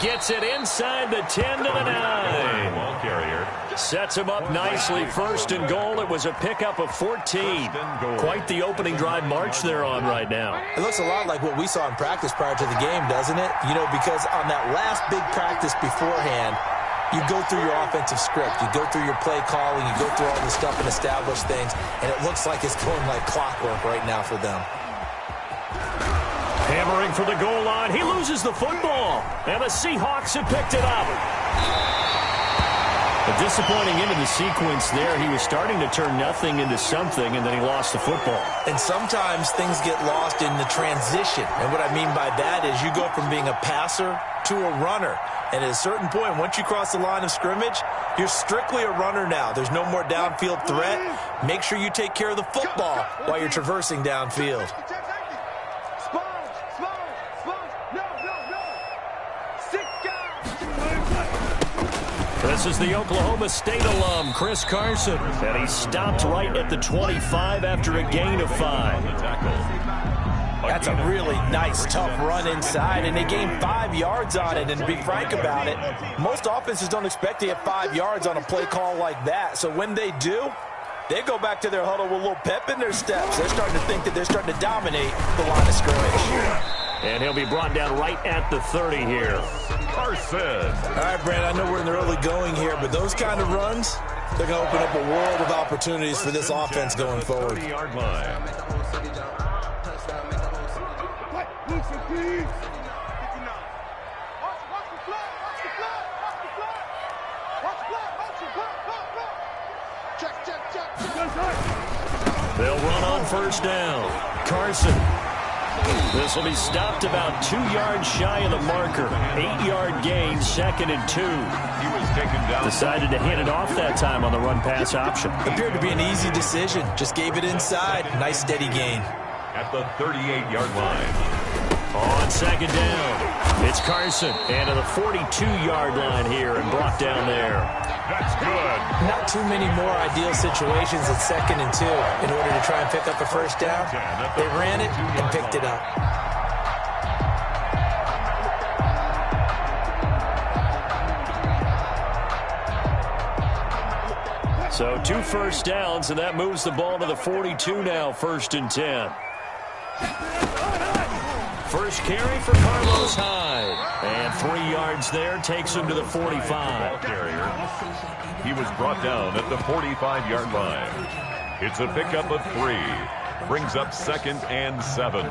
gets it inside the 10 to the 9. Ball carrier. Sets him up nicely. First and goal. It was a pickup of 14. Quite the opening drive march they're on right now. It looks a lot like what we saw in practice prior to the game, doesn't it? You know, because on that last big practice beforehand, you go through your offensive script. You go through your play calling. You go through all the stuff and establish things. And it looks like it's going like clockwork right now for them. Hammering for the goal line. He loses the football. And the Seahawks have picked it up. A disappointing end of the sequence there. He was starting to turn nothing into something, and then he lost the football. And sometimes things get lost in the transition. And what I mean by that is you go from being a passer to a runner. And at a certain point, once you cross the line of scrimmage, you're strictly a runner now. There's no more downfield threat. Make sure you take care of the football while you're traversing downfield. This is the Oklahoma State alum, Chris Carson. And he stopped right at the 25 after a gain of 5. That's a really nice, tough run inside, and they gained 5 yards on it. And to be frank about it, most offenses don't expect to get 5 yards on a play call like that. So when they do, they go back to their huddle with a little pep in their steps. They're starting to think that they're starting to dominate the line of scrimmage. And he'll be brought down right at the 30 here. Carson. All right, Brad, I know we're in the early going here, but those kind of runs, they're going to open up a world of opportunities for this offense going forward. 30-yard line. They'll run on first down. Carson. This will be stopped about 2 yards shy of the marker. 8-yard gain, 2nd and 2. He was taken down. Decided to hand it off that time on the run-pass option. Appeared to be an easy decision. Just gave it inside. Nice, steady gain. At the 38-yard line. On second down, it's Carson. And to the 42-yard line here and brought down there. That's good. Not too many more ideal situations at 2nd and 2 in order to try and pick up a first down. They ran it and picked it up. So 2 first downs, and that moves the ball to the 42 now, 1st and 10. First carry for Carlos Hyde. And 3 yards there takes him to the 45. Carrier. He was brought down at the 45-yard line. It's a pickup of 3. Brings up 2nd and 7.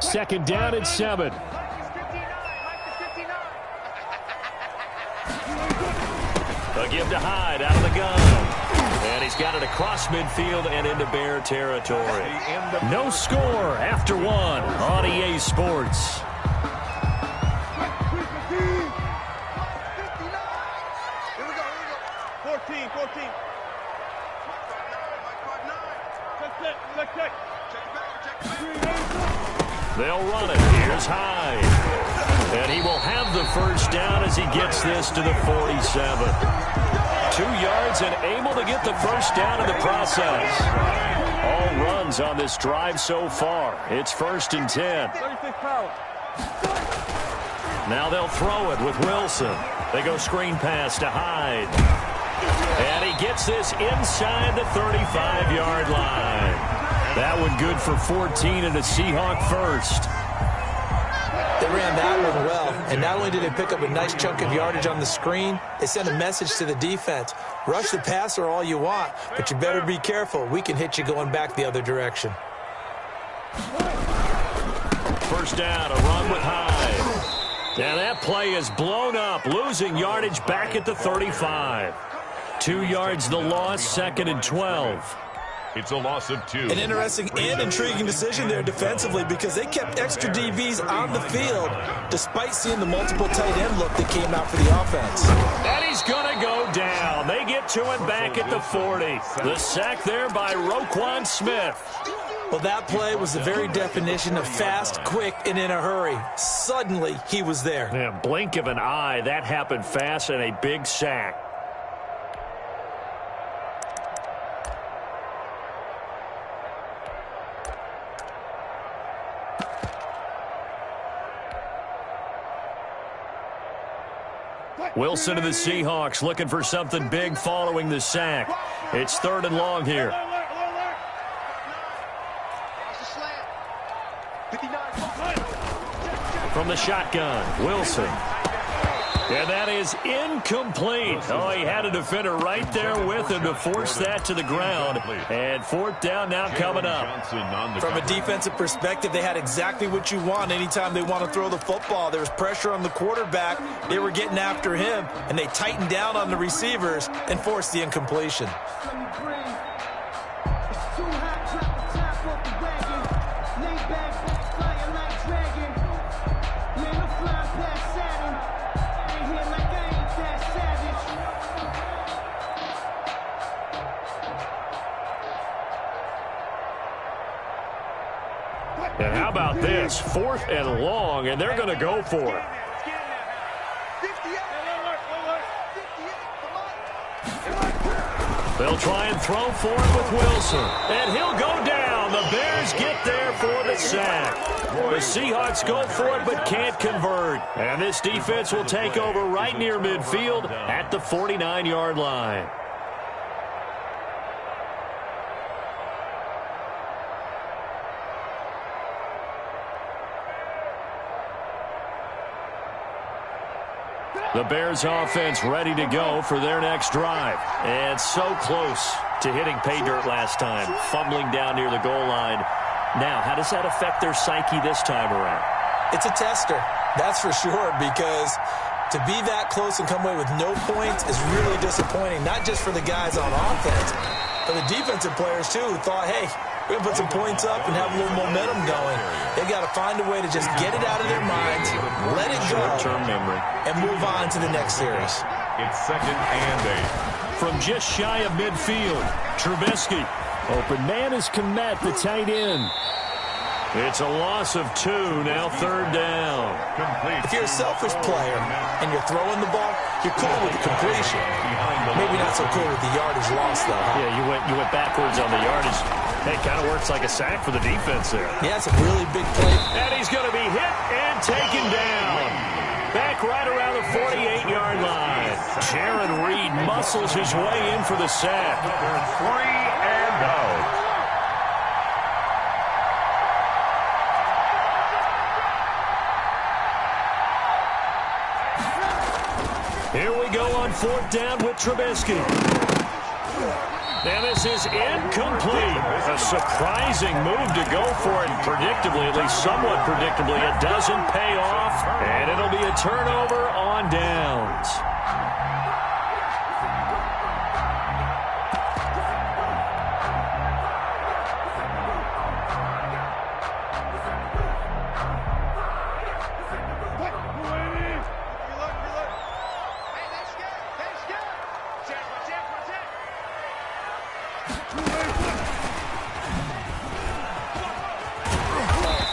Second down and 7. A give to Hyde out of the gun. And he's got it across midfield and into Bear territory. No score after 1 on EA Sports. They'll run it. Here's Hyde. And he will have the first down as he gets this to the 47. 2 yards and able to get the first down in the process. All runs on this drive so far. It's 1st and 10. Now they'll throw it with Wilson. They go screen pass to Hyde. And he gets this inside the 35-yard line. That one good for 14 and a Seahawk first. They ran that one well, and not only did they pick up a nice chunk of yardage on the screen, they sent a message to the defense. Rush the passer all you want, but you better be careful. We can hit you going back the other direction. First down, a run with Hyde. Now that play is blown up, losing yardage back at the 35. 2 yards the loss, 2nd and 12. It's a loss of 2. An interesting and intriguing decision there defensively because they kept extra DBs on the field despite seeing the multiple tight end look that came out for the offense. And he's going to go down. They get to him back at the 40. The sack there by Roquan Smith. Well, that play was the very definition of fast, quick, and in a hurry. Suddenly, he was there. Yeah, blink of an eye. That happened fast and a big sack. Wilson to the Seahawks looking for something big following the sack. It's 3rd and long here. From the shotgun, Wilson. And that is incomplete. Oh, he had a defender right there with him to force that to the ground. And 4th down now coming up. From a defensive perspective, they had exactly what you want anytime they want to throw the football. There was pressure on the quarterback. They were getting after him, and they tightened down on the receivers and forced the incompletion. And how about this? 4th and long, and they're going to go for it. They'll try and throw for it with Wilson. And he'll go down. The Bears get there for the sack. The Seahawks go for it but can't convert. And this defense will take over right near midfield at the 49-yard line. The Bears offense ready to go for their next drive. And so close to hitting pay dirt last time, fumbling down near the goal line. Now, how does that affect their psyche this time around? It's a tester, that's for sure, because to be that close and come away with no points is really disappointing, not just for the guys on offense, but the defensive players, too, who thought, hey, we're going to put some points up and have a little momentum going. They've got to find a way to just get it out of their minds, let it go, short-term memory, and move on to the next series. It's 2nd and 8. From just shy of midfield, Trubisky. Open man is Komet, the tight end. It's a loss of 2, now 3rd down. If you're a selfish player and you're throwing the ball, you're cool with the completion. Maybe not so cool with the yardage loss, though. Huh? Yeah, you went backwards on the yardage. Hey, kind of works like a sack for the defense there. Yeah, it's a really big play. And he's going to be hit and taken down. Back right around the 48-yard line. Jaron Reed muscles his way in for the sack. 3 and out. Here we go on 4th down with Trubisky. And this is incomplete. A surprising move to go for it. Predictably, at least somewhat predictably, it doesn't pay off. And it'll be a turnover on downs.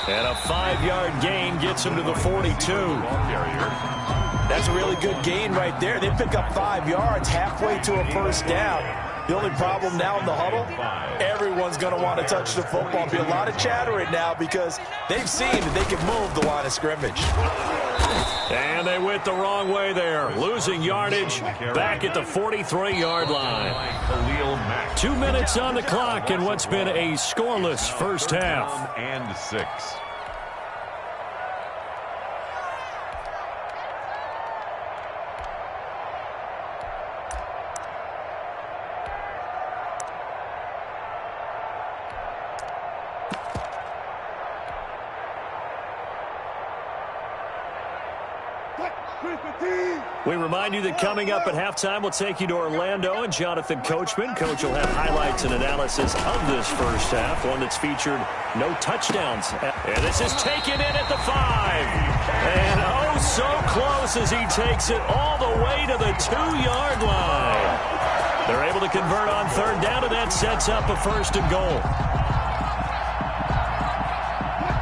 And a 5-yard gain gets him to the 42. That's a really good gain right there. They pick up 5 yards halfway to a 1st down. The only problem now in the huddle, everyone's going to want to touch the football. There'll be a lot of chatter right now because they've seen that they can move the line of scrimmage. And they went the wrong way there, losing yardage back at the 43-yard line. 2 minutes on the clock in what's been a scoreless first half. And 6. We remind you that coming up at halftime, we'll take you to Orlando and Jonathan Coachman. Coach will have highlights and analysis of this first half, one that's featured no touchdowns. And this is taken in at the 5. And oh, so close as he takes it all the way to the 2-yard line. They're able to convert on 3rd down, and that sets up a 1st and goal.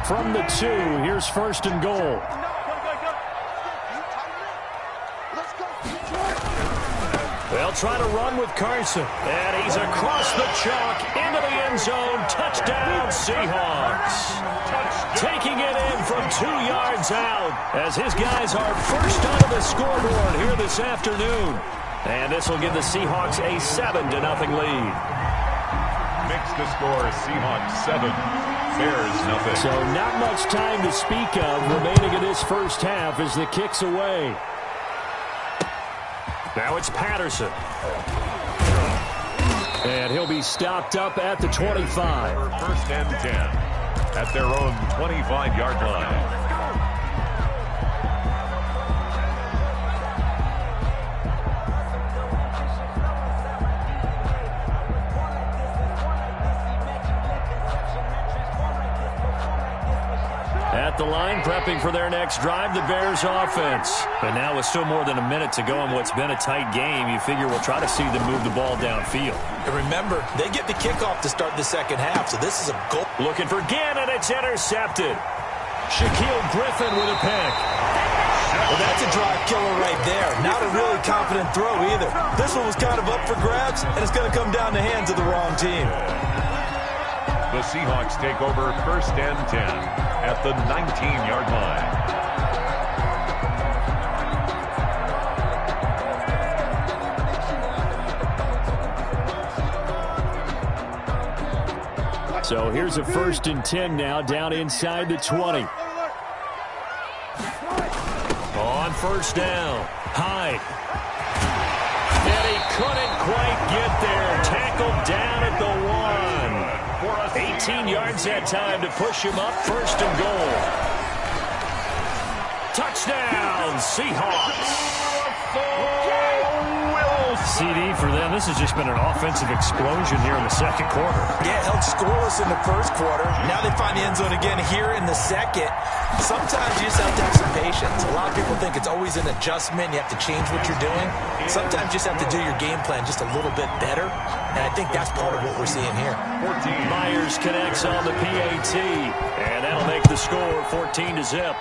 From the 2, here's 1st and goal. They'll try to run with Carson. And he's across the chalk into the end zone. Touchdown, Seahawks. Taking it in from 2 yards out as his guys are first onto the scoreboard here this afternoon. And this will give the Seahawks a 7-0 lead. Makes the score Seahawks 7, Bears nothing. So not much time to speak of remaining in this first half as the kick's away. Now it's Patterson. And he'll be stopped up at the 25. First and 10 at their own 25-yard line. At the line, prepping for their next drive, the Bears offense. But now with still more than a minute to go in what's been a tight game, you figure we'll try to see them move the ball downfield. And remember, they get the kickoff to start the second half, so this is a goal. Looking for Gannon, it's intercepted. Shaquille Griffin with a pick. Well, that's a drive killer right there. Not a really confident throw either. This one was kind of up for grabs, and it's going to come down the hands of the wrong team. The Seahawks take over first and 10 at the 19-yard line. So here's a first and 10 now down inside the 20. On first down, Hyde. And he couldn't quite get there. Tackled down at the 1. 18 yards that time to push him up, first and goal. Touchdown, Seahawks. CD for them. This has just been an offensive explosion here in the second quarter. Yeah, held scoreless in the first quarter. Now they find the end zone again here in the second. Sometimes you just have to have some patience. A lot of people think it's always an adjustment. You have to change what you're doing. Sometimes you just have to do your game plan just a little bit better. And I think that's part of what we're seeing here. Myers connects on the PAT. And that'll make the score 14-0.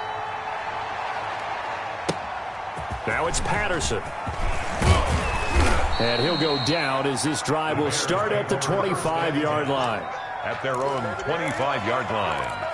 Now it's Patterson. And he'll go down as this drive will start at the 25-yard line. At their own 25-yard line.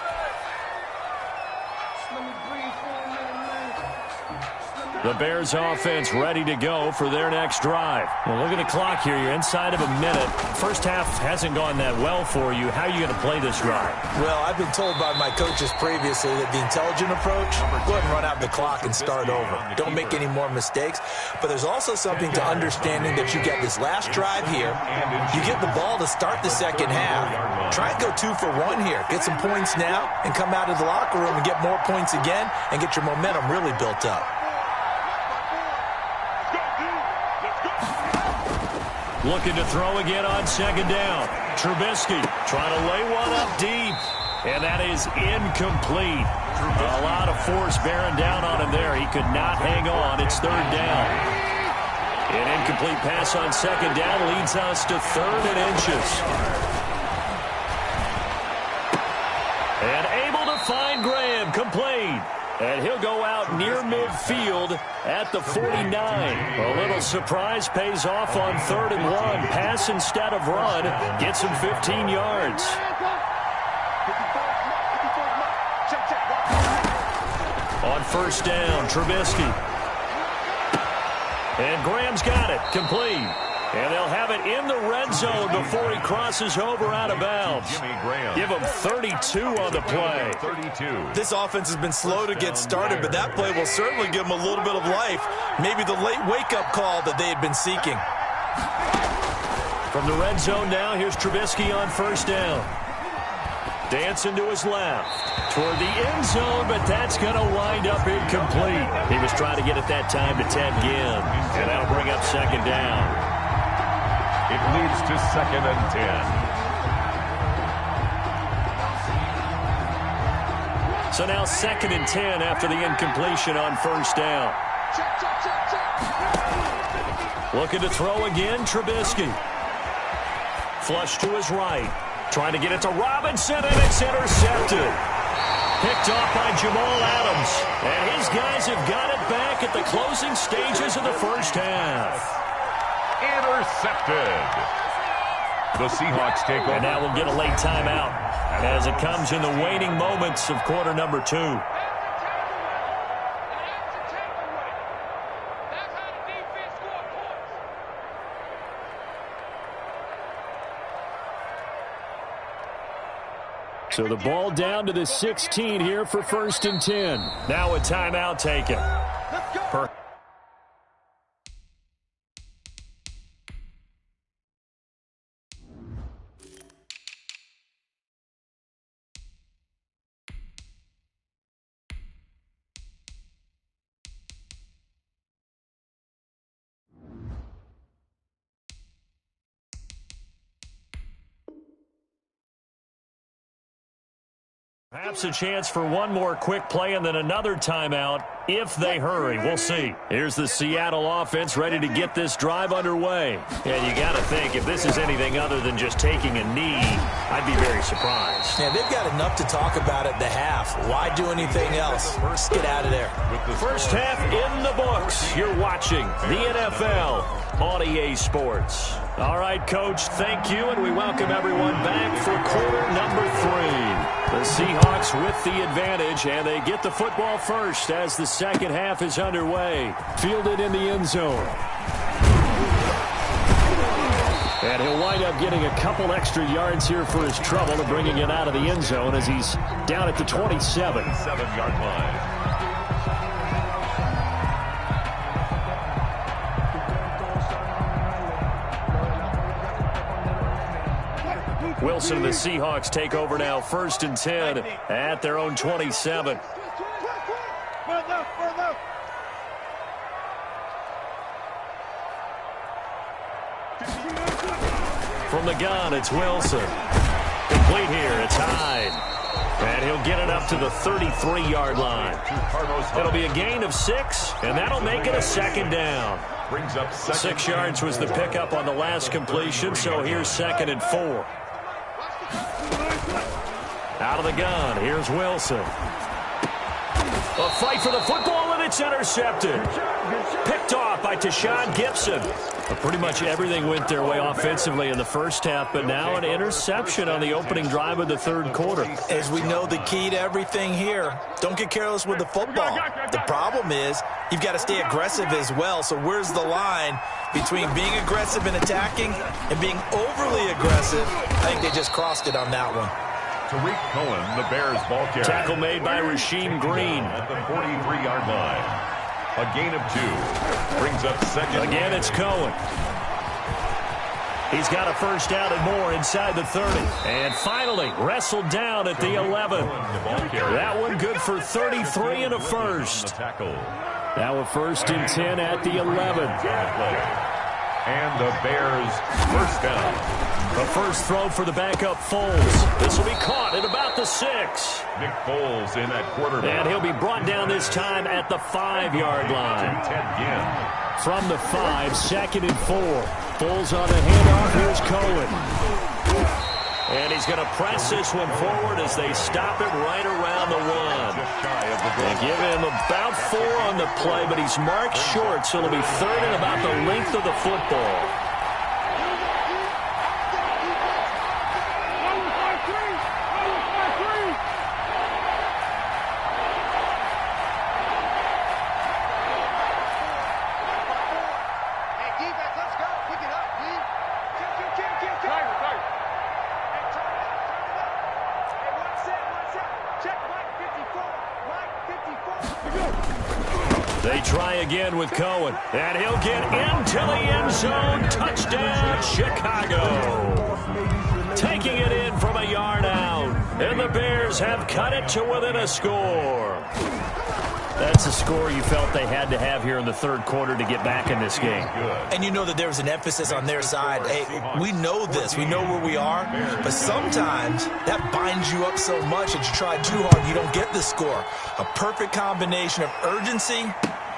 The Bears offense ready to go for their next drive. Well, look at the clock here. You're inside of a minute. First half hasn't gone that well for you. How are you going to play this drive? Well, I've been told by my coaches previously that the intelligent approach, go ahead and run out the clock and start over. Don't make any more mistakes. But there's also something to understanding that you get this last drive here. You get the ball to start the second half. Try and go 2 for 1 here. Get some points now and come out of the locker room and get more points again and get your momentum really built up. Looking to throw again on second down. Trubisky trying to lay one up deep. And that is incomplete. A lot of force bearing down on him there. He could not hang on. It's third down. An incomplete pass on second down leads us to 3rd and inches. And able to find Graham. Complete. And he'll go out near midfield at the 49. A little surprise pays off on 3rd and 1. Pass instead of run. Gets him 15 yards. On first down, Trubisky. And Graham's got it. Complete. And they'll have it in the red zone before he crosses over out of bounds. Give him 32 on the play. 32. This offense has been slow to get started, but that play will certainly give them a little bit of life. Maybe the late wake-up call that they had been seeking. From the red zone now, here's Trubisky on first down. Dancing to his left. Toward the end zone, but that's going to wind up incomplete. He was trying to get it that time to Ted Ginn. And that'll bring up second down. It leads to 2nd and 10. So now 2nd and 10 after the incompletion on first down. Looking to throw again, Trubisky. Flush to his right. Trying to get it to Robinson, and it's intercepted. Picked off by Jamal Adams. And his guys have got it back at the closing stages of the first half. Intercepted. The Seahawks take over. And now we'll get a late timeout as it comes in the waning moments of quarter number 2. So the ball down to the 16 here for 1st and 10. Now a timeout taken. Perhaps a chance for one more quick play and then another timeout if they hurry. We'll see. Here's the Seattle offense ready to get this drive underway. And you got to think, if this is anything other than just taking a knee, I'd be very surprised. Yeah, they've got enough to talk about at the half. Why do anything else? Let's get out of there. First half in the books. You're watching the NFL on EA Sports. All right, Coach, thank you, and we welcome everyone back for quarter number 3. The Seahawks with the advantage, and they get the football first as the second half is underway. Fielded in the end zone. And he'll wind up getting a couple extra yards here for his trouble and bringing it out of the end zone as he's down at the 27. 7-yard line. Wilson and the Seahawks take over now, 1st and 10 at their own 27. From the gun, it's Wilson. Complete here, it's Hyde. And he'll get it up to the 33-yard line. It'll be a gain of 6, and that'll make it a second down. 6 yards was the pickup on the last completion, so here's 2nd and 4. Out of the gun, here's Wilson. A fight for the football, and it's intercepted. Picked off by Tashawn Gibson. But pretty much everything went their way offensively in the first half, but now an interception on the opening drive of the third quarter. As we know, the key to everything here, don't get careless with the football. The problem is you've got to stay aggressive as well. So where's the line between being aggressive and attacking and being overly aggressive? I think they just crossed it on that one. Tariq Cohen, the Bears ball carrier. Tackle made by Rasheem Green. At the 43-yard line. A gain of 2. Brings up 2nd. Again, it's Cohen. He's got a first down and more inside the 30. And finally, wrestled down at the 11. That one good for 33 and a first. Now a 1st and 10 at the 11. And the Bears first down. The first throw for the backup Foles. This will be caught at about the 6. Nick Foles in at quarterback. And he'll be brought down this time at the 5-yard line. From the 5, 2nd and 4. Foles on the handoff. Here's Cohen. And he's going to press this one forward as they stop it right around the 1. They give him about 4 on the play, but he's marked short, so it'll be 3rd and about the length of the football. They try again with Cohen, and he'll get into the end zone. Touchdown, Chicago. Taking it in from a yard out, and the Bears have cut it to within a score. That's a score you felt they had to have here in the third quarter to get back in this game. And you know that there was an emphasis on their side. Hey, we know this. We know where we are. But sometimes that binds you up so much that you try too hard, you don't get the score. A perfect combination of urgency,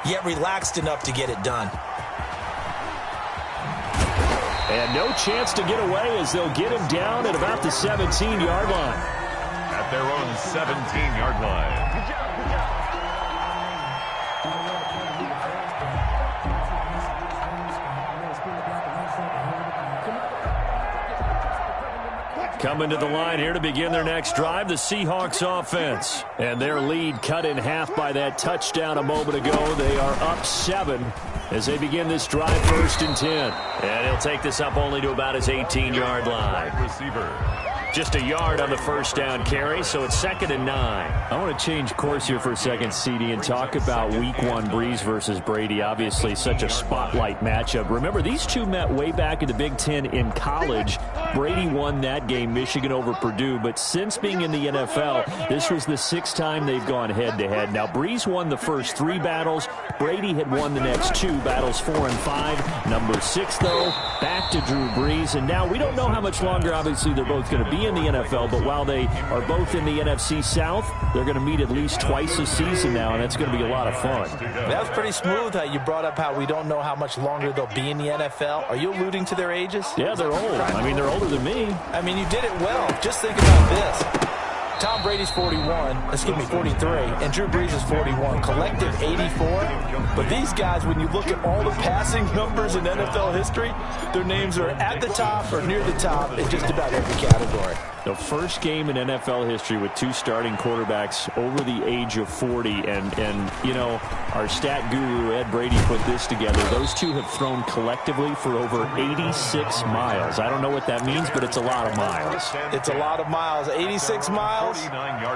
yet relaxed enough to get it done. And no chance to get away as they'll get him down at about the 17-yard line. At their own 17-yard line. Coming to the line here to begin their next drive, the Seahawks offense. And their lead cut in half by that touchdown a moment ago. They are up 7 as they begin this drive, 1st and 10. And he'll take this up only to about his 18-yard line. Receiver. Just a yard on the first down carry, so it's 2nd and 9. I want to change course here for a second, CD, and talk about Week 1 Breeze versus Brady. Obviously, such a spotlight matchup. Remember, these two met way back in the Big Ten in college. Brady won that game, Michigan over Purdue. But since being in the NFL, this was the 6th time they've gone head-to-head. Now, Breeze won the first 3 battles. Brady had won the next 2 battles, 4 and 5. Number 6, though, back to Drew Brees. And now we don't know how much longer, obviously, they're both going to be in the NFL, but while they are both in the NFC South, they're going to meet at least twice a season now, and that's going to be a lot of fun. That was pretty smooth how you brought up how we don't know how much longer they'll be in the NFL. Are you alluding to their ages? Yeah, they're old. I mean, they're older than me. I mean, you did it well. Just think about this. Tom Brady's 43, and Drew Brees is 41. Collective 84. But these guys, when you look at all the passing numbers in NFL history, their names are at the top or near the top in just about every category. The first game in NFL history with 2 starting quarterbacks over the age of 40. And you know, our stat guru, Ed Brady, put this together. Those 2 have thrown collectively for over 86 miles. I don't know what that means, but it's a lot of miles. It's a lot of miles. 86 miles,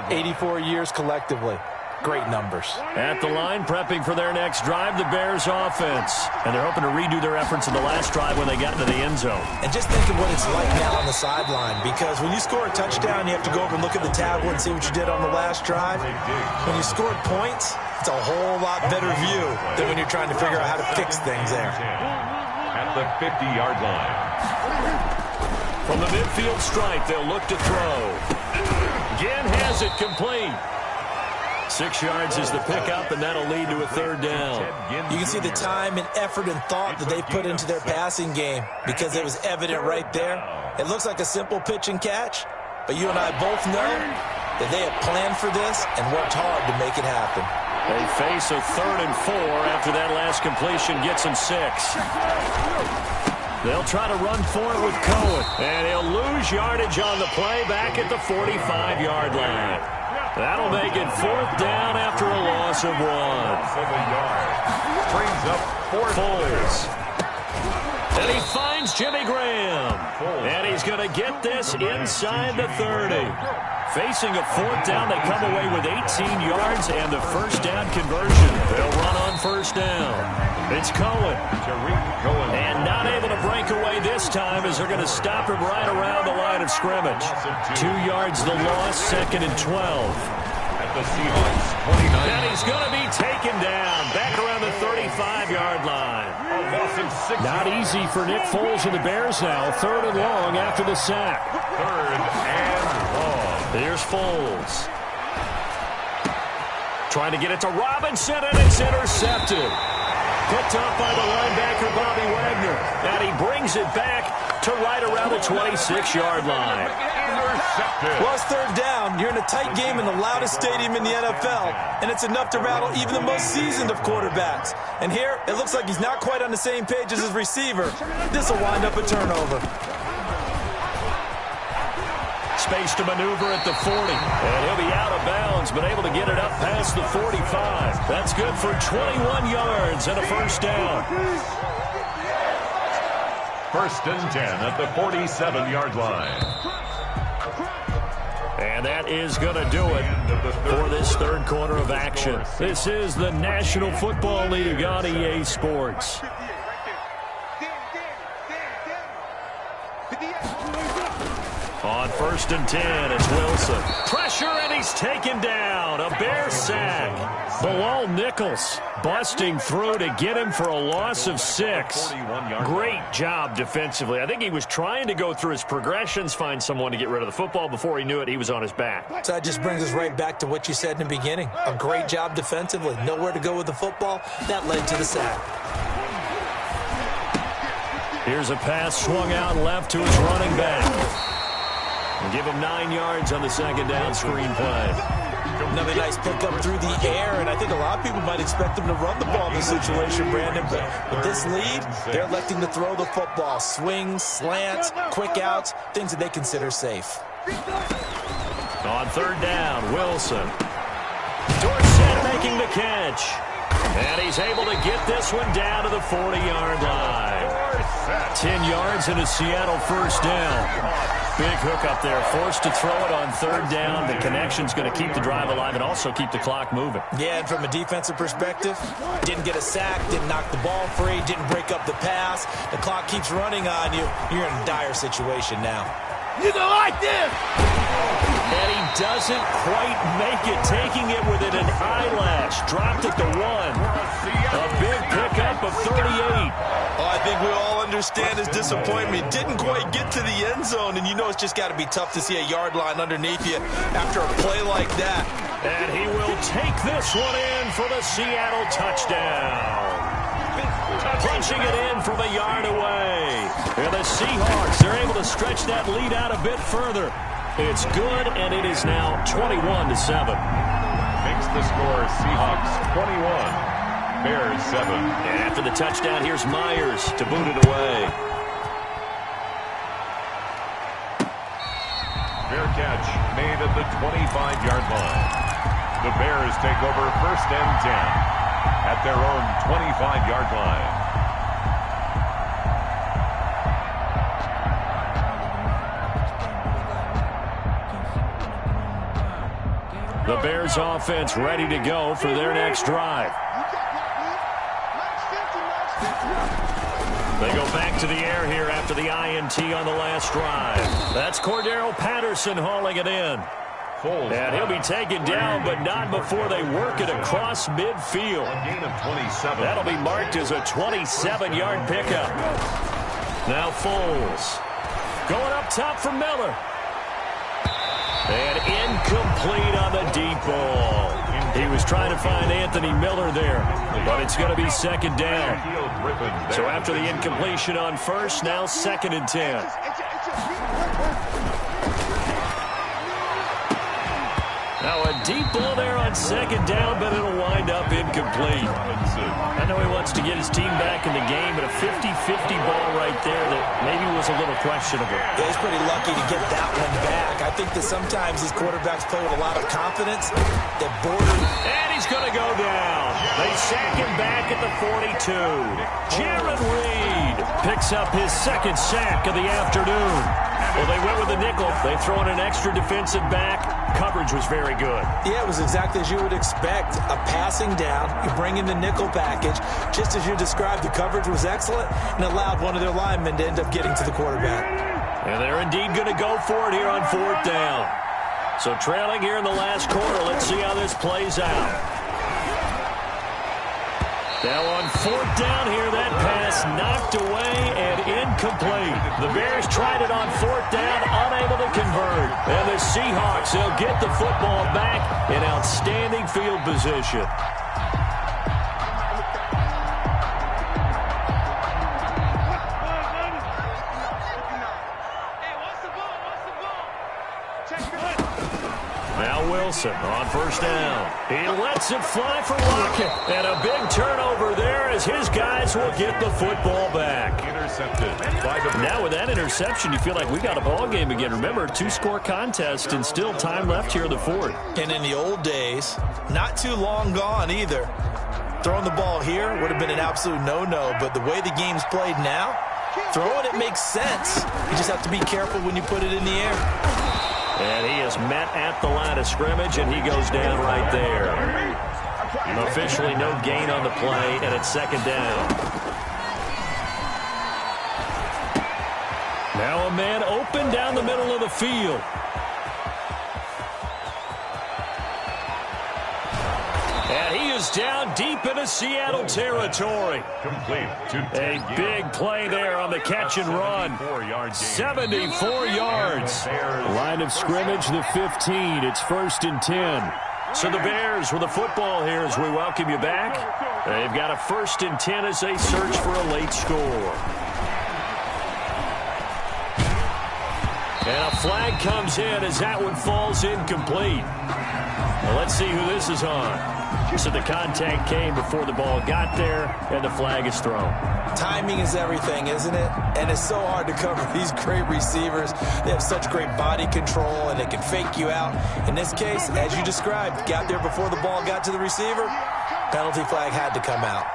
84 years collectively. Great numbers. At the line, prepping for their next drive, the Bears offense. And they're hoping to redo their efforts in the last drive when they got into the end zone. And just think of what it's like now on the sideline, because when you score a touchdown, you have to go over and look at the tablet and see what you did on the last drive. When you scored points, it's a whole lot better view than when you're trying to figure out how to fix things there. At the 50-yard line. From the midfield stripe, they'll look to throw. Again has it complete. 6 yards is the pickup, and that'll lead to a 3rd down. You can see the time and effort and thought that they put into their passing game because it was evident right there. It looks like a simple pitch and catch, but you and I both know that they have planned for this and worked hard to make it happen. They face a 3rd and 4 after that last completion gets them 6. They'll try to run for it with Cohen, and he'll lose yardage on the play back at the 45-yard line. That'll make it 4th down after a loss of 1. Brings up 4th. And he finds Jimmy Graham. And he's going to get this inside the 30. Facing a 4th down, they come away with 18 yards and the 1st down conversion. They'll run on 1st down. It's Cohen. And not able to break away this time as they're going to stop him right around the line of scrimmage. 2 yards the loss, 2nd and 12. At the Seahawks, 29. And he's going to be taken down back around the 35-yard line. Not easy for Nick Foles and the Bears now. 3rd and long after the sack. 3rd and long. Here's Foles. Trying to get it to Robinson, and it's intercepted. Picked up by the linebacker, Bobby Wagner. And he brings it back to right around the 26-yard line. Well, it's 3rd down. You're in a tight game in the loudest stadium in the NFL, and it's enough to rattle even the most seasoned of quarterbacks. And here, it looks like he's not quite on the same page as his receiver. This will wind up a turnover. Space to maneuver at the 40. And he'll be out of bounds, but able to get it up past the 45. That's good for 21 yards and a 1st down. 1st and 10 at the 47-yard line. And that is going to do it for this 3rd quarter of action. This is the National Football League on EA Sports. On 1st and 10, it's Wilson. Pressure, and he's taken down. A Bear sack. Bilal Nichols busting through to get him for a loss of 6. Great job defensively. I think he was trying to go through his progressions, find someone to get rid of the football. Before he knew it, he was on his back. So that just brings us right back to what you said in the beginning. A great job defensively. Nowhere to go with the football. That led to the sack. Here's a pass swung out left to his running back. And give him 9 yards on the 2nd down screen play. Another nice pickup through the air, and I think a lot of people might expect them to run the ball in this situation, Brandon. But with this lead, they're electing to throw the football. Swings, slants, quick outs, things that they consider safe. On third down, Wilson. Dorsett making the catch. And he's able to get this one down to the 40-yard line. 10 yards and a Seattle first down. Big hook up there, forced to throw it on third down. The connection's going to keep the drive alive and also keep the clock moving. Yeah, and from a defensive perspective, didn't get a sack, didn't knock the ball free, didn't break up the pass. The clock keeps running on you. You're in a dire situation now. You don't like this! And he doesn't quite make it, taking it within an eyelash. Dropped at the 1. A big pickup of 38. Oh, I think we all understand his disappointment. Didn't quite get to the end zone, and you know it's just got to be tough to see a yard line underneath you after a play like that. And he will take this one in for the Seattle touchdown. Punching it in from a yard away. And the Seahawks, they're able to stretch that lead out a bit further. It's good, and it is now 21-7. Makes the score Seahawks 21, Bears 7. And after the touchdown, here's Myers to boot it away. Fair catch made at the 25-yard line. The Bears take over first and 10 at their own 25-yard line. The Bears offense ready to go for their next drive. They go back to the air here after the INT on the last drive. That's Cordero Patterson hauling it in. And he'll be taken down, but not before they work it across midfield. A gain of 27. That'll be marked as a 27-yard pickup. Now Foles. Going up top for Miller. And incomplete on the deep ball. He was trying to find Anthony Miller there, but it's going to be second down. So after the incompletion on first, now second and 10. Now a deep ball there on second down, but it'll wind up incomplete. I know he wants to get his team back in the game, but a 50-50 ball right there that maybe was a little questionable. Yeah, he's pretty lucky to get that one back. I think that sometimes these quarterbacks play with a lot of confidence. That border. And he's going to go down. They sack him back at the 42. Jared Reed picks up his second sack of the afternoon. Well, they went with the nickel. They throw in an extra defensive back. Coverage was very good. Yeah, it was exactly as you would expect. A passing down, you bring in the nickel package. Just as you described, the coverage was excellent and allowed one of their linemen to end up getting to the quarterback. And they're indeed going to go for it here on fourth down. So trailing here in the last quarter, let's see how this plays out. Now on fourth down here, that pass knocked away and incomplete. The Bears tried it on fourth down, unable to convert. And the Seahawks, they'll get the football back in outstanding field position. Now Wilson on first down. He lets it fly for Lockett. And a big turnover there as his guys will get the football back. Intercepted. Now with that interception, you feel like we got a ball game again. Remember, 2-score contest and still time left here in the fourth. And in the old days, not too long gone either. Throwing the ball here would have been an absolute no-no, but the way the game's played now, throwing it makes sense. You just have to be careful when you put it in the air. And he is met at the line of scrimmage, and he goes down right there. Officially no gain on the play, and it's second down. Now a man open down the middle of the field. And he is down deep into Seattle territory. Complete. A big play there on the catch and run. 74 yards. Line of scrimmage, the 15. It's first and 10. So the Bears with the football here as we welcome you back. They've got a first and 10 as they search for a late score. And a flag comes in as that one falls incomplete. Well, let's see who this is on. So the contact came before the ball got there, and the flag is thrown. Timing is everything, isn't it? And it's so hard to cover these great receivers. They have such great body control, and they can fake you out. In this case, as you described, got there before the ball got to the receiver. Penalty flag had to come out.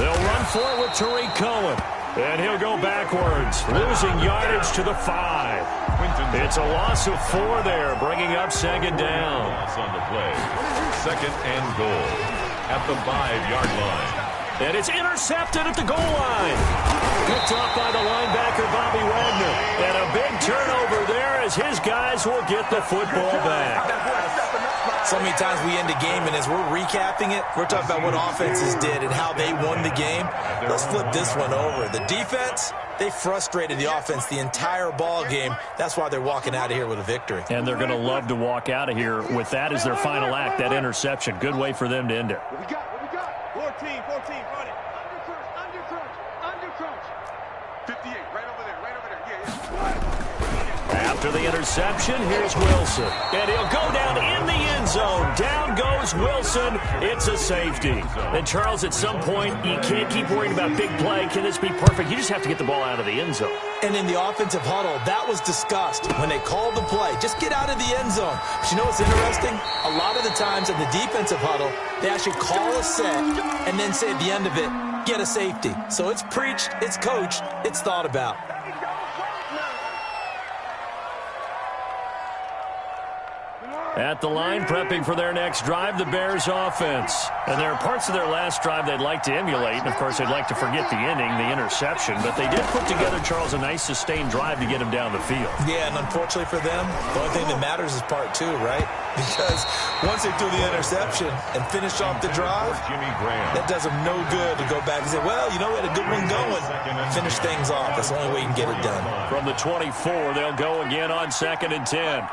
They'll run for it with Tariq Cohen. And he'll go backwards, losing yardage to the 5. It's a loss of 4 there, bringing up second down. Loss on the play. Second and goal at the 5-yard line. And it's intercepted at the goal line. Picked off by the linebacker, Bobby Wagner. And a big turnover there as his guys will get the football back. So many times we end a game, and as we're recapping it, we're talking about what offenses did and how they won the game. Let's flip this one over. The defense, they frustrated the offense the entire ball game. That's why they're walking out of here with a victory. And they're going to love to walk out of here with that as their final act, that interception. Good way for them to end it. What we got? 14, run it. Under crunch. 58, right over there. Yeah. After the interception, here's Wilson. And he'll go down in the end zone. Down goes Wilson. It's a safety. And, Charles, at some point, you can't keep worrying about big play. Can this be perfect? You just have to get the ball out of the end zone. And in the offensive huddle, that was discussed when they called the play. Just get out of the end zone. But you know what's interesting? A lot of the times in the defensive huddle, they actually call a set and then say at the end of it, get a safety. So it's preached, it's coached, it's thought about. At the line, prepping for their next drive, the Bears offense. And there are parts of their last drive they'd like to emulate. And, of course, they'd like to forget the ending, the interception. But they did put together, Charles, a nice sustained drive to get him down the field. Yeah, and unfortunately for them, the only thing that matters is part 2, right? Because once they threw the interception and finished off the drive, that does them no good to go back and say, well, you know, we had a good one going. Finish things off. That's the only way you can get it done. From the 24, they'll go again on 2nd and 10.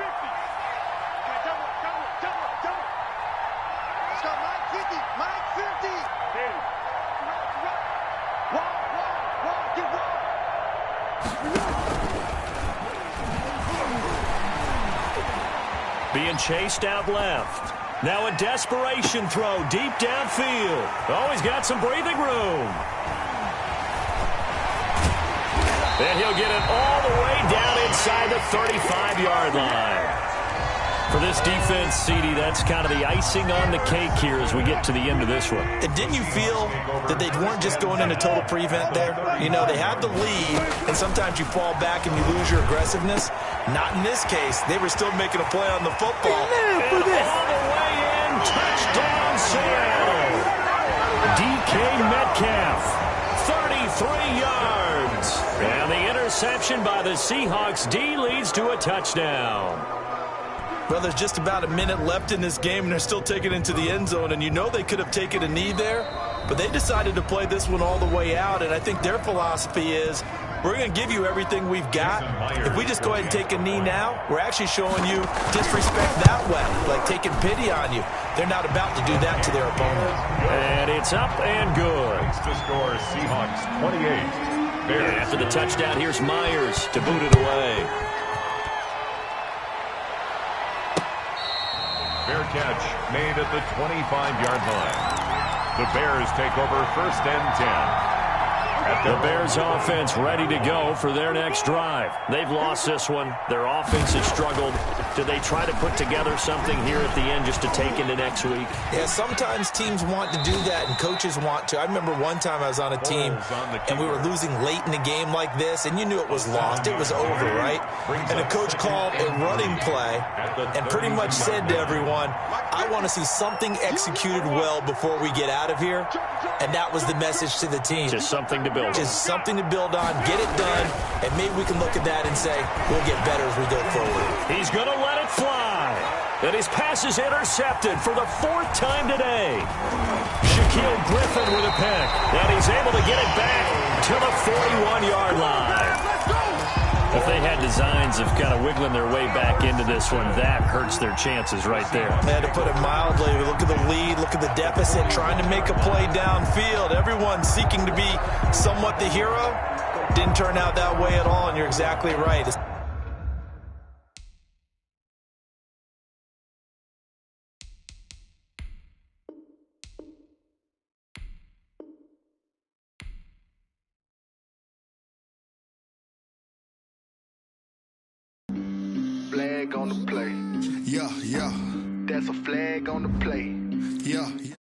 Being chased out left. Now a desperation throw deep downfield. Oh, he's got some breathing room. And he'll get it all the way down inside the 35-yard line. For this defense, CD, that's kind of the icing on the cake here as we get to the end of this one. And didn't you feel that they weren't just going into total prevent there? You know, they had the lead, and sometimes you fall back and you lose your aggressiveness. Not in this case. They were still making a play on the football. And all the way in, touchdown Seattle. DK Metcalf, 33 yards. And the interception by the Seahawks D leads to a touchdown. Well, there's just about a minute left in this game, and they're still taking it into the end zone. And you know they could have taken a knee there, but they decided to play this one all the way out. And I think their philosophy is, we're going to give you everything we've got. If we just go ahead and take a knee now, we're actually showing you disrespect that way, like taking pity on you. They're not about to do that to their opponent. And it's up and good. To score, Seahawks 28. Bears. After the touchdown, here's Myers to boot it away. Fair catch made at the 25-yard line. The Bears take over 1st and 10. The Bears offense ready to go for their next drive. They've lost this one. Their offense has struggled. Do they try to put together something here at the end just to take into next week? Yeah, sometimes teams want to do that and coaches want to. I remember one time I was on a team and we were losing late in a game like this, and you knew it was lost. It was over, right? And the coach called a running play and pretty much said to everyone, I want to see something executed well before we get out of here. And that was the message to the team. Just something to build on. Just something to build on, get it done, and maybe we can look at that and say, we'll get better as we go forward. He's going to let it fly. And his pass is intercepted for the 4th time today. Shaquille Griffin with a pick. And he's able to get it back to the 41-yard line. If they had designs of kind of wiggling their way back into this one. That hurts their chances right there. They had to put it mildly. Look at the lead, look at the deficit, trying to make a play downfield. Everyone seeking to be somewhat the hero. Didn't turn out that way at all, and you're exactly right. Flag on the play. Yeah, yeah. That's a flag on the play. Yeah.